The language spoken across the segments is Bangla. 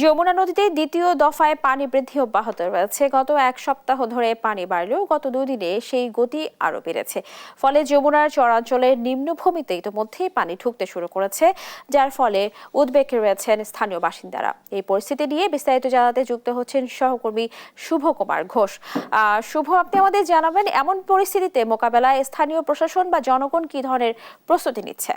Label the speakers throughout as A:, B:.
A: যমুনা নদীতে দ্বিতীয় দফায় পানি বৃদ্ধি অব্যাহত রয়েছে। গত এক সপ্তাহ ধরে পানি বাড়লেও গত দুদিনে সেই গতি আরো বেড়েছে। ফলে যমুনার চরাঞ্চলের নিম্নভূমিতে ইতিমধ্যেই পানি ঢুকতে শুরু করেছে, যার ফলে উদ্বেগে রয়েছেন স্থানীয় বাসিন্দারা। এই পরিস্থিতি নিয়ে বিস্তারিত জানাতে যুক্ত হচ্ছেন সহকর্মী শুভ কুমার ঘোষ। শুভ, আপনি আমাদের জানাবেন, এমন পরিস্থিতিতে মোকাবেলায় স্থানীয় প্রশাসন বা জনগণ কি ধরনের প্রস্তুতি নিচ্ছে?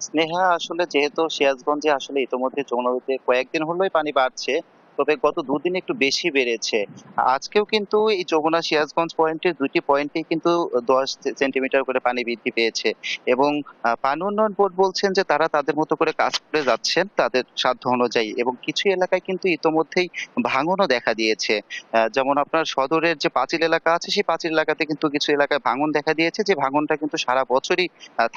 B: স্নেহা, আসলে যেহেতু সিরাজগঞ্জে আসলে ইতোমধ্যে যমুনা নদীতে কয়েকদিন হলোই পানি বাড়ছে, তবে গত দুদিন একটু বেশি বেড়েছে। আজকেও কিন্তু এই যমুনা সিরাজগঞ্জ পয়েন্টের দুইটি পয়েন্টেই কিন্তু 10 সেন্টিমিটার করে পানি বৃদ্ধি পেয়েছে। এবং পানি উন্নয়ন বোর্ড বলছেন যে তারা তাদের মতো করে কাজ করে যাচ্ছেন তাদের সাধ্য অনুযায়ী, এবং কিছু এলাকায় কিন্তু ইতোমধ্যেই ভাঙনও দেখা দিয়েছে। যেমন আপনার সদরের যে পাঁচিল এলাকা আছে, সেই পাঁচিল এলাকাতে কিন্তু কিছু এলাকায় ভাঙন দেখা দিয়েছে, যে ভাঙনটা কিন্তু সারা বছরই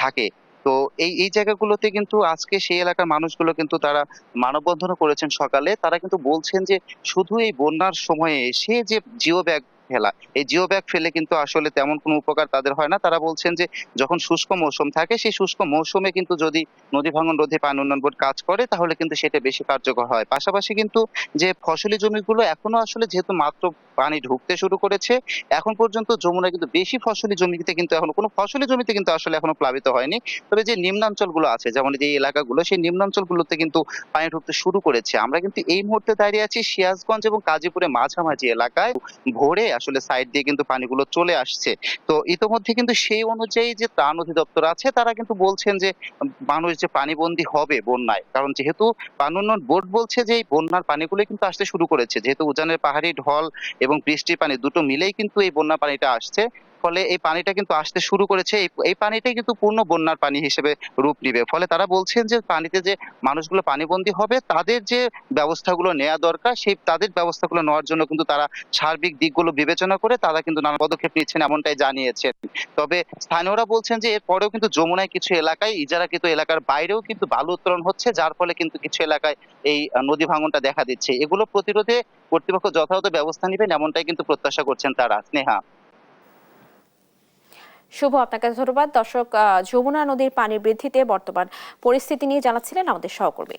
B: থাকে। তো এই জায়গাগুলোতে কিন্তু আজকে সেই এলাকার মানুষগুলো কিন্তু তারা মানববন্ধনও করেছেন সকালে। তারা কিন্তু বলছেন যে শুধু এই বন্যার সময়ে এসে যে জিও ব্যাগ ফেলা, এই জিও ব্যাগ ফেলে কিন্তু আসলে তেমন কোনো উপকার তাদের হয় না। তারা বলছেন যে যখন শুষ্ক মৌসুম থাকে, সেই শুষ্ক মৌসুমে কিন্তু যদি নদী ভাঙন রোধে পানি উন্নয়ন বোর্ড কাজ করে, তাহলে কিন্তু সেটা বেশি কার্যকর হয়। পাশাপাশি কিন্তু যে ফসলি জমিগুলো এখনো আসলে যেহেতু মাত্র পানি ঢুকতে শুরু করেছে, এখন পর্যন্ত যমুনায় কিন্তু বেশি ফসলি জমিতে কিন্তু এখনো কোনো ফসলি জমিতে কিন্তু আসলে এখনো প্লাবিত হয়নি। তবে যে নিম্নাঞ্চলগুলো আছে, যেমন এই যে এলাকাগুলো, সেই নিম্নাঞ্চলগুলোতে কিন্তু পানি ঢুকতে শুরু করেছে। আমরা কিন্তু এই মুহূর্তে দাঁড়িয়ে আছি সিরাজগঞ্জ এবং গাজীপুরের মাঝামাঝি এলাকায়। ভোরে আসলে সাইড দিয়ে কিন্তু পানিগুলো চলে আসছে। তো ইতোমধ্যে কিন্তু সেই অনুযায়ী যে ত্রাণ অধিদপ্তর আছে, তারা কিন্তু বলছেন যে মানুষ যে পানিবন্দী হবে বন্যায়। কারণ যেহেতু পানি উন্নয়ন বোর্ড বলছে যে এই বন্যার পানিগুলো কিন্তু আসতে শুরু করেছে। যেহেতু উজানের পাহাড়ি ঢল এবং বৃষ্টির পানি দুটো মিলেই কিন্তু এই বন্যা পানিটা আসছে। ফলে এই পানিটা কিন্তু আসতে শুরু করেছে। এই পানিটাই কিন্তু পূর্ণ বন্যার পানি হিসেবে রূপ নিবে। ফলে তারা বলছেন যে পানিতে যে মানুষগুলো পানিবন্দী হবে, তাদের যে ব্যবস্থাগুলো নেয়া দরকার, সেই তাদের ব্যবস্থাগুলো নেওয়ার জন্য কিন্তু তারা সার্বিক দিকগুলো বিবেচনা করে তারা কিন্তু নানা পদক্ষেপ নিচ্ছেন, এমনটাই জানিয়েছেন। তবে স্থানীয়রা বলছেন যে এরপরেও কিন্তু যমুনায় কিছু এলাকায় ইজারাকৃত এলাকার বাইরেও কিন্তু বালু উত্তোলন হচ্ছে, যার ফলে কিন্তু কিছু এলাকায় এই নদী ভাঙনটা দেখা দিচ্ছে। এগুলো প্রতিরোধে কর্তৃপক্ষ যথাযথ ব্যবস্থা নিবেন, এমনটাই কিন্তু প্রত্যাশা করছেন তারা। স্নেহা।
A: শুভ, আপনাকে ধন্যবাদ। দর্শক, যমুনা নদীর পানির বৃদ্ধিতে বর্তমান পরিস্থিতি নিয়ে জানাচ্ছিলেন আমাদের সহকর্মী।